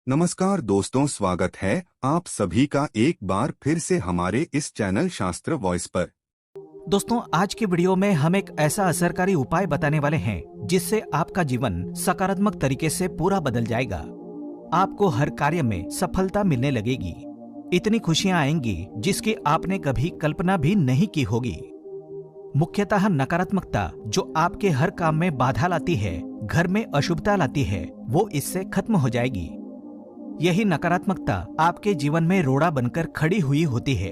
नमस्कार दोस्तों, स्वागत है आप सभी का एक बार फिर से हमारे इस चैनल शास्त्र वॉइस पर। दोस्तों, आज की वीडियो में हम एक ऐसा असरकारी उपाय बताने वाले हैं जिससे आपका जीवन सकारात्मक तरीके से पूरा बदल जाएगा। आपको हर कार्य में सफलता मिलने लगेगी। इतनी खुशियां आएंगी जिसकी आपने कभी कल्पना भी नहीं की होगी। मुख्यतः नकारात्मकता जो आपके हर काम में बाधा लाती है, घर में अशुभता लाती है, वो इससे खत्म हो जाएगी। यही नकारात्मकता आपके जीवन में रोड़ा बनकर खड़ी हुई होती है।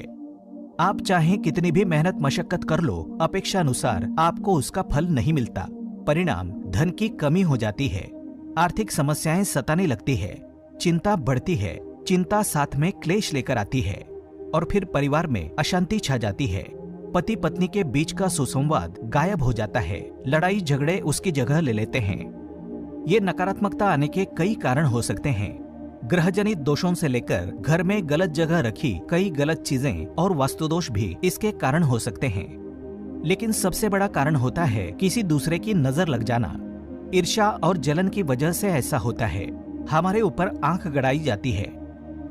आप चाहे कितनी भी मेहनत मशक्कत कर लो, अपेक्षा अनुसार आपको उसका फल नहीं मिलता। परिणाम धन की कमी हो जाती है, आर्थिक समस्याएं सताने लगती है, चिंता बढ़ती है, चिंता साथ में क्लेश लेकर आती है और फिर परिवार में अशांति छा जाती है। पति पत्नी के बीच का सुसंवाद गायब हो जाता है, लड़ाई झगड़े उसकी जगह ले लेते हैं। ये नकारात्मकता आने के कई कारण हो सकते हैं। ग्रहजनित दोषों से लेकर घर में गलत जगह रखी कई गलत चीजें और वास्तुदोष भी इसके कारण हो सकते हैं। लेकिन सबसे बड़ा कारण होता है किसी दूसरे की नजर लग जाना। ईर्ष्या और जलन की वजह से ऐसा होता है। हमारे ऊपर आंख गड़ाई जाती है।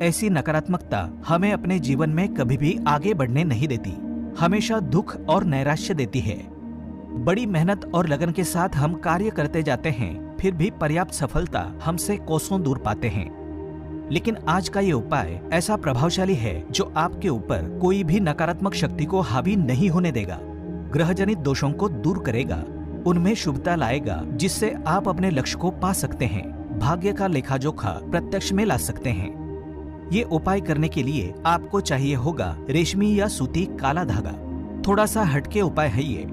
ऐसी नकारात्मकता हमें अपने जीवन में कभी भी आगे बढ़ने नहीं देती, हमेशा दुख और नैराश्य देती है। बड़ी मेहनत और लगन के साथ हम कार्य करते जाते हैं, फिर भी पर्याप्त सफलता हमसे कोसों दूर पाते हैं। लेकिन आज का ये उपाय ऐसा प्रभावशाली है जो आपके ऊपर कोई भी नकारात्मक शक्ति को हावी नहीं होने देगा। ग्रहजनित दोषों को दूर करेगा, उनमें शुभता लाएगा, जिससे आप अपने लक्ष्य को पा सकते हैं, भाग्य का लेखा जोखा प्रत्यक्ष में ला सकते हैं। ये उपाय करने के लिए आपको चाहिए होगा रेशमी या सूती काला धागा। थोड़ा सा हटके उपाय है ये।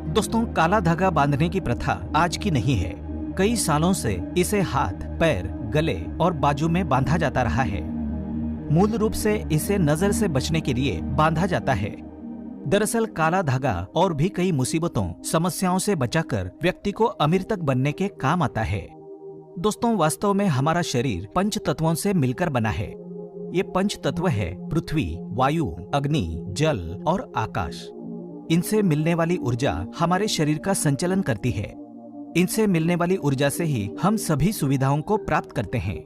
दोस्तों, काला धागा बांधने की प्रथा आज की नहीं है। कई सालों से इसे हाथ, पैर, गले और बाजू में बांधा जाता रहा है। मूल रूप से इसे नजर से बचने के लिए बांधा जाता है। दरअसल काला धागा और भी कई मुसीबतों, समस्याओं से बचाकर व्यक्ति को अमीर तक बनने के काम आता है। दोस्तों, वास्तव में हमारा शरीर पंच तत्वों से मिलकर बना है। ये पंच तत्व है पृथ्वी, वायु, अग्नि, जल और आकाश। इनसे मिलने वाली ऊर्जा हमारे शरीर का संचालन करती है। इनसे मिलने वाली ऊर्जा से ही हम सभी सुविधाओं को प्राप्त करते हैं।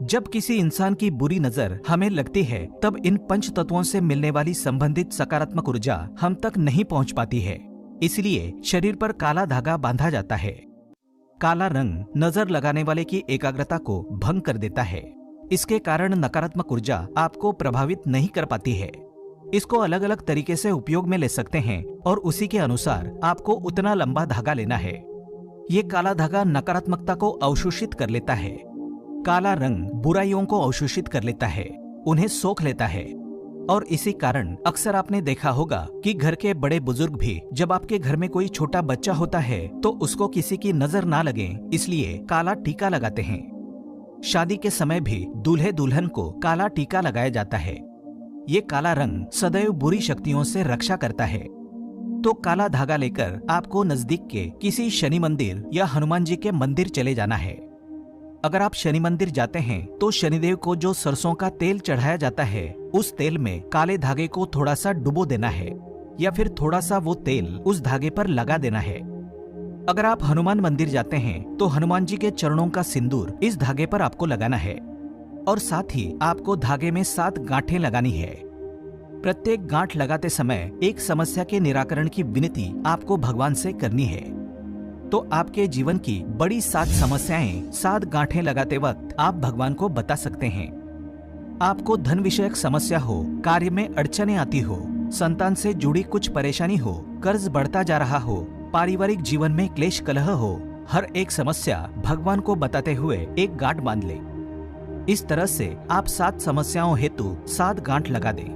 जब किसी इंसान की बुरी नजर हमें लगती है, तब इन पंच तत्वों से मिलने वाली संबंधित सकारात्मक ऊर्जा हम तक नहीं पहुंच पाती है। इसलिए शरीर पर काला धागा बांधा जाता है। काला रंग नजर लगाने वाले की एकाग्रता को भंग कर देता है। इसके कारण नकारात्मक ऊर्जा आपको प्रभावित नहीं कर पाती है। इसको अलग अलग तरीके से उपयोग में ले सकते हैं और उसी के अनुसार आपको उतना लंबा धागा लेना है। ये काला धागा नकारात्मकता को अवशोषित कर लेता है। काला रंग बुराइयों को अवशोषित कर लेता है, उन्हें सोख लेता है। और इसी कारण अक्सर आपने देखा होगा कि घर के बड़े बुजुर्ग भी जब आपके घर में कोई छोटा बच्चा होता है तो उसको किसी की नजर ना लगे, इसलिए काला टीका लगाते हैं। शादी के समय भी दूल्हे दुल्हन को काला टीका लगाया जाता है। ये काला रंग सदैव बुरी शक्तियों से रक्षा करता है। तो काला धागा लेकर आपको नजदीक के किसी शनि मंदिर या हनुमान जी के मंदिर चले जाना है। अगर आप शनि मंदिर जाते हैं तो शनिदेव को जो सरसों का तेल चढ़ाया जाता है, उस तेल में काले धागे को थोड़ा सा डुबो देना है या फिर थोड़ा सा वो तेल उस धागे पर लगा देना है। अगर आप हनुमान मंदिर जाते हैं तो हनुमान जी के चरणों का सिंदूर इस धागे पर आपको लगाना है और साथ ही आपको धागे में 7 गांठें लगानी है। प्रत्येक गांठ लगाते समय एक समस्या के निराकरण की विनती आपको भगवान से करनी है। तो आपके जीवन की बड़ी 7 समस्याएं 7 गांठें लगाते वक्त आप भगवान को बता सकते हैं। आपको धन विषयक समस्या हो, कार्य में अड़चने आती हो, संतान से जुड़ी कुछ परेशानी हो, कर्ज बढ़ता जा रहा हो, पारिवारिक जीवन में क्लेश कलह हो, हर एक समस्या भगवान को बताते हुए एक गांठ बांध ले। इस तरह से आप 7 समस्याओं हेतु 7 गांठ लगा दें।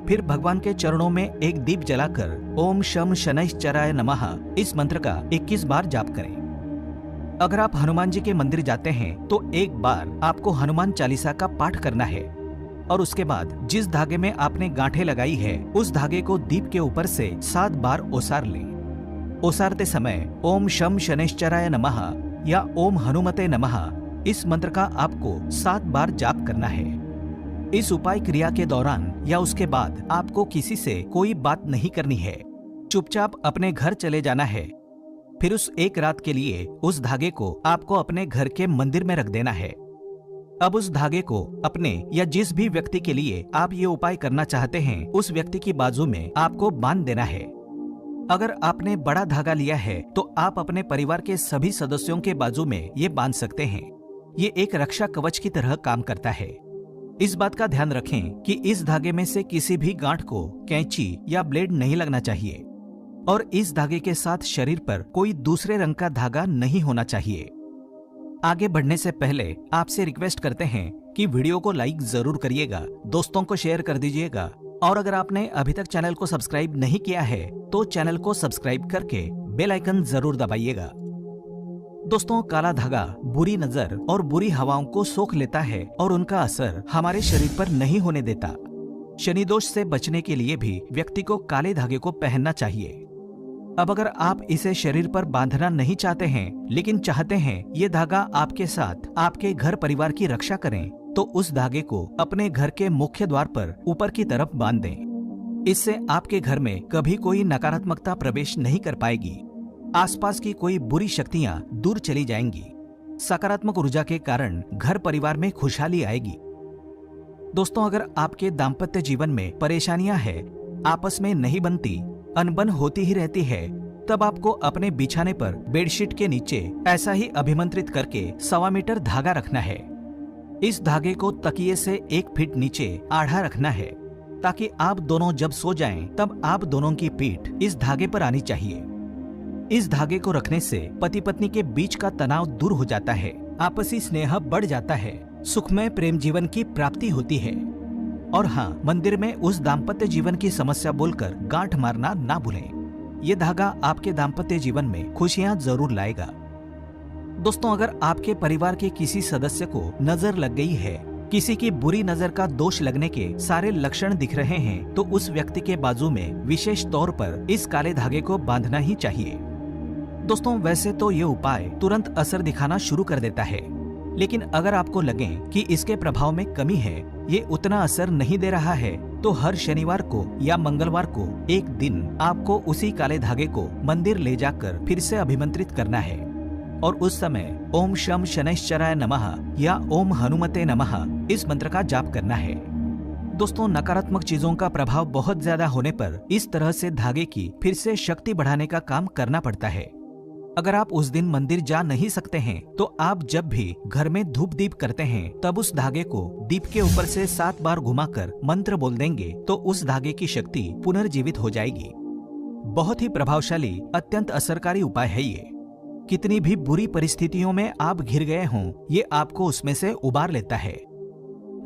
फिर भगवान के चरणों में एक दीप जलाकर ओम शम शनैश्चराय नमः इस मंत्र का 21 बार जाप करें। अगर आप हनुमान जी के मंदिर जाते हैं तो एक बार आपको हनुमान चालीसा का पाठ करना है और उसके बाद जिस धागे में आपने गांठें लगाई है उस धागे को दीप के ऊपर से 7 बार ओसार लें। ओसारते समय ओम शम शनैश्चराय नमः या ओम हनुमते नमः इस मंत्र का आपको 7 बार जाप करना है। इस उपाय क्रिया के दौरान या उसके बाद आपको किसी से कोई बात नहीं करनी है। चुपचाप अपने घर चले जाना है। फिर उस एक रात के लिए उस धागे को आपको अपने घर के मंदिर में रख देना है। अब उस धागे को अपने या जिस भी व्यक्ति के लिए आप ये उपाय करना चाहते हैं उस व्यक्ति की बाजू में आपको बांध देना है। अगर आपने बड़ा धागा लिया है तो आप अपने परिवार के सभी सदस्यों के बाजू में ये बांध सकते हैं। ये एक रक्षा कवच की तरह काम करता है। इस बात का ध्यान रखें कि इस धागे में से किसी भी गांठ को कैंची या ब्लेड नहीं लगना चाहिए और इस धागे के साथ शरीर पर कोई दूसरे रंग का धागा नहीं होना चाहिए। आगे बढ़ने से पहले आपसे रिक्वेस्ट करते हैं कि वीडियो को लाइक जरूर करिएगा, दोस्तों को शेयर कर दीजिएगा और अगर आपने अभी तक चैनल को सब्सक्राइब नहीं किया है तो चैनल को सब्सक्राइब करके बेल आइकन जरूर दबाइएगा। दोस्तों, काला धागा बुरी नजर और बुरी हवाओं को सोख लेता है और उनका असर हमारे शरीर पर नहीं होने देता। शनि दोष से बचने के लिए भी व्यक्ति को काले धागे को पहनना चाहिए। अब अगर आप इसे शरीर पर बांधना नहीं चाहते हैं लेकिन चाहते हैं ये धागा आपके साथ आपके घर परिवार की रक्षा करें, तो उस धागे को अपने घर के मुख्य द्वार पर ऊपर की तरफ बांध दें। इससे आपके घर में कभी कोई नकारात्मकता प्रवेश नहीं कर पाएगी। आसपास की कोई बुरी शक्तियां दूर चली जाएंगी। सकारात्मक ऊर्जा के कारण घर परिवार में खुशहाली आएगी। दोस्तों, अगर आपके दाम्पत्य जीवन में परेशानियां हैं, आपस में नहीं बनती, अनबन होती ही रहती है, तब आपको अपने बिछाने पर बेडशीट के नीचे ऐसा ही अभिमंत्रित करके 1.25 मीटर धागा रखना है। इस धागे को तकिए से 1 फीट नीचे आढ़ा रखना है ताकि आप दोनों जब सो जाएं तब आप दोनों की पीठ इस धागे पर आनी चाहिए। इस धागे को रखने से पति पत्नी के बीच का तनाव दूर हो जाता है, आपसी स्नेह बढ़ जाता है, सुखमय प्रेम जीवन की प्राप्ति होती है। और हाँ, मंदिर में उस दाम्पत्य जीवन की समस्या बोलकर गांठ मारना ना भूलें। ये धागा आपके दाम्पत्य जीवन में खुशियां जरूर लाएगा। दोस्तों, अगर आपके परिवार के किसी सदस्य को नजर लग गई है, किसी की बुरी नजर का दोष लगने के सारे लक्षण दिख रहे हैं, तो उस व्यक्ति के बाजू में विशेष तौर पर इस काले धागे को बांधना ही चाहिए। दोस्तों, वैसे तो ये उपाय तुरंत असर दिखाना शुरू कर देता है, लेकिन अगर आपको लगे कि इसके प्रभाव में कमी है, ये उतना असर नहीं दे रहा है, तो हर शनिवार को या मंगलवार को एक दिन आपको उसी काले धागे को मंदिर ले जाकर फिर से अभिमंत्रित करना है और उस समय ओम शम शनैश्चराय नमः या ओम हनुमते नमः इस मंत्र का जाप करना है। दोस्तों, नकारात्मक चीजों का प्रभाव बहुत ज्यादा होने पर इस तरह से धागे की फिर से शक्ति बढ़ाने का काम करना पड़ता है। अगर आप उस दिन मंदिर जा नहीं सकते हैं तो आप जब भी घर में धूप दीप करते हैं तब उस धागे को दीप के ऊपर से 7 बार घुमाकर मंत्र बोल देंगे तो उस धागे की शक्ति पुनर्जीवित हो जाएगी। बहुत ही प्रभावशाली, अत्यंत असरकारी उपाय है ये। कितनी भी बुरी परिस्थितियों में आप घिर गए हों, ये आपको उसमें से उबार लेता है।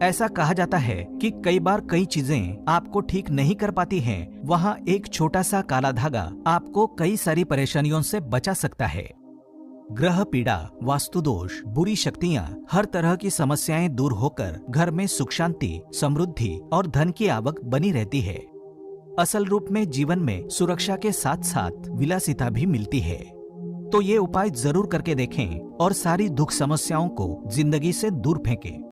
ऐसा कहा जाता है कि कई बार कई चीजें आपको ठीक नहीं कर पाती हैं, वहाँ एक छोटा सा काला धागा आपको कई सारी परेशानियों से बचा सकता है। ग्रह पीड़ा, वास्तु दोष, बुरी शक्तियाँ, हर तरह की समस्याएं दूर होकर घर में सुख शांति, समृद्धि और धन की आवक बनी रहती है। असल रूप में जीवन में सुरक्षा के साथ साथ विलासिता भी मिलती है। तो ये उपाय जरूर करके देखें और सारी दुख समस्याओं को जिंदगी से दूर फेंकें।